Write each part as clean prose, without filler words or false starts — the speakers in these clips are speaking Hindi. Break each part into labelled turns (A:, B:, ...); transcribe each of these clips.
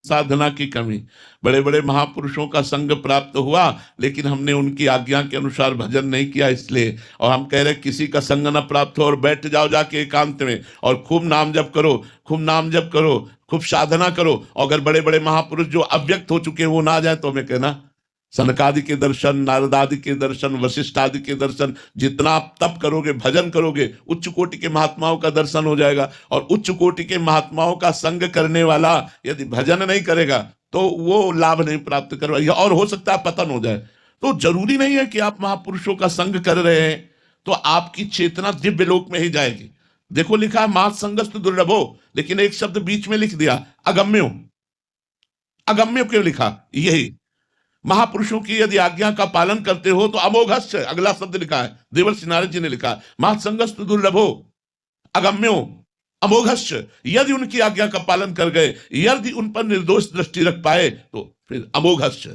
A: साधना की कमी। बड़े बड़े महापुरुषों का संग प्राप्त हुआ, लेकिन हमने उनकी आज्ञा के अनुसार भजन नहीं किया, इसलिए। और हम कह रहे किसी का संग न प्राप्त हो और बैठ जाओ जाके एकांत में और खूब नाम जप करो, खूब नाम जप करो, खूब साधना करो। अगर बड़े बड़े महापुरुष जो अव्यक्त हो चुके हैं वो ना आ जाए तो हमें कहना, सनकादि के दर्शन, नारद आदि के दर्शन, वशिष्ठ आदि के दर्शन, जितना आप तप करोगे, भजन करोगे, उच्च कोटि के महात्माओं का दर्शन हो जाएगा। और उच्च कोटि के महात्माओं का संग करने वाला यदि भजन नहीं करेगा तो वो लाभ नहीं प्राप्त करवाएगा, और हो सकता है पतन हो जाए। तो जरूरी नहीं है कि आप महापुरुषों का संग कर रहे हैं तो आपकी चेतना दिव्य लोक में ही जाएगी। देखो लिखा है मात संगस्त दुर्लभो, लेकिन एक शब्द बीच में लिख दिया, अगम्यो। अगम्य क्यों लिखा? यही महापुरुषों की यदि आज्ञा का पालन करते हो तो अमोघश्च, अगला शब्द लिखा है, देवर्षि नारद जी ने लिखा है, महत्संगस्तु दुर्लभो अगम्यो अमोघश्च। यदि उनकी आज्ञा का पालन कर गए, यदि उन पर निर्दोष दृष्टि रख पाए तो फिर अमोघश्च।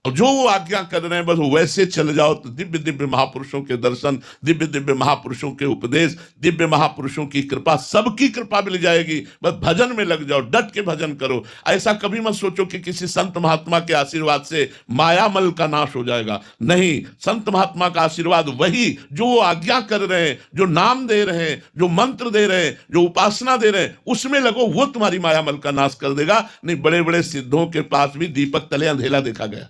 A: और जो वो आज्ञा कर रहे हैं बस वैसे चले जाओ तो दिव्य दिव्य महापुरुषों के दर्शन, दिव्य दिव्य महापुरुषों के उपदेश, दिव्य महापुरुषों की कृपा, सबकी कृपा मिल जाएगी। बस भजन में लग जाओ, डट के भजन करो। ऐसा कभी मत सोचो कि किसी संत महात्मा के आशीर्वाद से मायामल का नाश हो जाएगा। नहीं, संत महात्मा का आशीर्वाद वही जो वो आज्ञा कर रहे हैं, जो नाम दे रहे हैं, जो मंत्र दे रहे हैं, जो उपासना दे रहे हैं, उसमें लगो, वो तुम्हारी मायामल का नाश कर देगा। नहीं, बड़े बड़े सिद्धों के पास भी दीपक तले अंधेला देखा गया।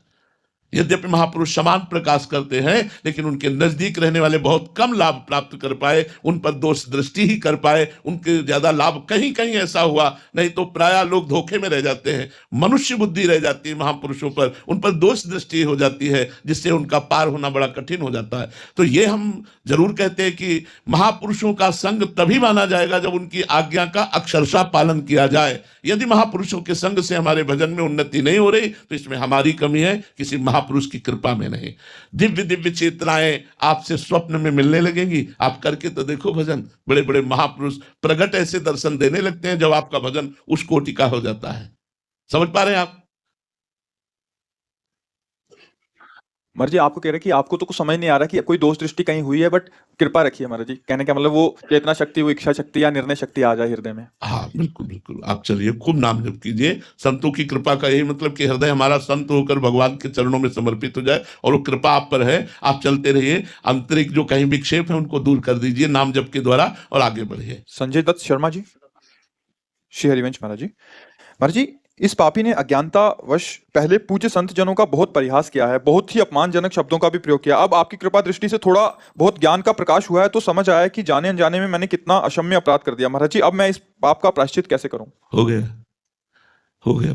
A: यद्यपि महापुरुष समान प्रकाश करते हैं, लेकिन उनके नजदीक रहने वाले बहुत कम लाभ प्राप्त कर पाए, उन पर दोष दृष्टि ही कर पाए, उनके ज्यादा लाभ कहीं कहीं ऐसा हुआ, नहीं तो प्रायः लोग धोखे में रह जाते हैं। मनुष्य बुद्धि रह जाती है महापुरुषों पर, उन पर दोष दृष्टि हो जाती है, जिससे उनका पार होना बड़ा कठिन हो जाता है। तो ये हम जरूर कहते हैं कि महापुरुषों का संग तभी माना जाएगा जब उनकी आज्ञा का अक्षरशः पालन किया जाए। यदि महापुरुषों के संग से हमारे भजन में उन्नति नहीं हो रही तो इसमें हमारी कमी है, किसी महापुरुष की कृपा में नहीं। दिव्य दिव्य चेतनाएं आपसे स्वप्न में मिलने लगेंगी, आप करके तो देखो भजन। बड़े बड़े महापुरुष प्रगट ऐसे दर्शन देने लगते हैं जब आपका भजन उस कोटि का हो जाता है। समझ पा रहे हैं आप?
B: महाराज जी आपको कह रहे हैं कि आपको तो कुछ समझ नहीं आ रहा कि कोई दोष दृष्टि कहीं हुई है, बट कृपा रखिए महाराज जी। कहने का मतलब वो चेतना शक्ति, वो इच्छा शक्ति या निर्णय शक्ति आ जाए हृदय में।
A: हाँ बिल्कुल बिल्कुल, आप चलिए खूब नाम जप कीजिए। संतों की कृपा का यही मतलब कि हृदय हमारा संत होकर भगवान के चरणों में समर्पित हो जाए, और वो कृपा आप पर है। आप चलते रहिए, आंतरिक जो कहीं विक्षेप है उनको दूर कर दीजिए नाम जप के द्वारा, और आगे बढ़िए।
B: संजय दत्त शर्मा जी, श्री हरिवंश महाराज जी। महाराज जी, इस पापी ने अज्ञानतावश पहले पूज्य संत जनों का बहुत परिहास किया है, बहुत ही अपमानजनक शब्दों का भी प्रयोग किया। अब आपकी कृपा दृष्टि से थोड़ा बहुत ज्ञान का प्रकाश हुआ है तो समझ आया कि जाने अनजाने में मैंने कितना अक्षम्य अपराध कर दिया। महाराज जी, अब मैं इस पाप का प्रायश्चित कैसे करूं?
A: हो गया, हो गया।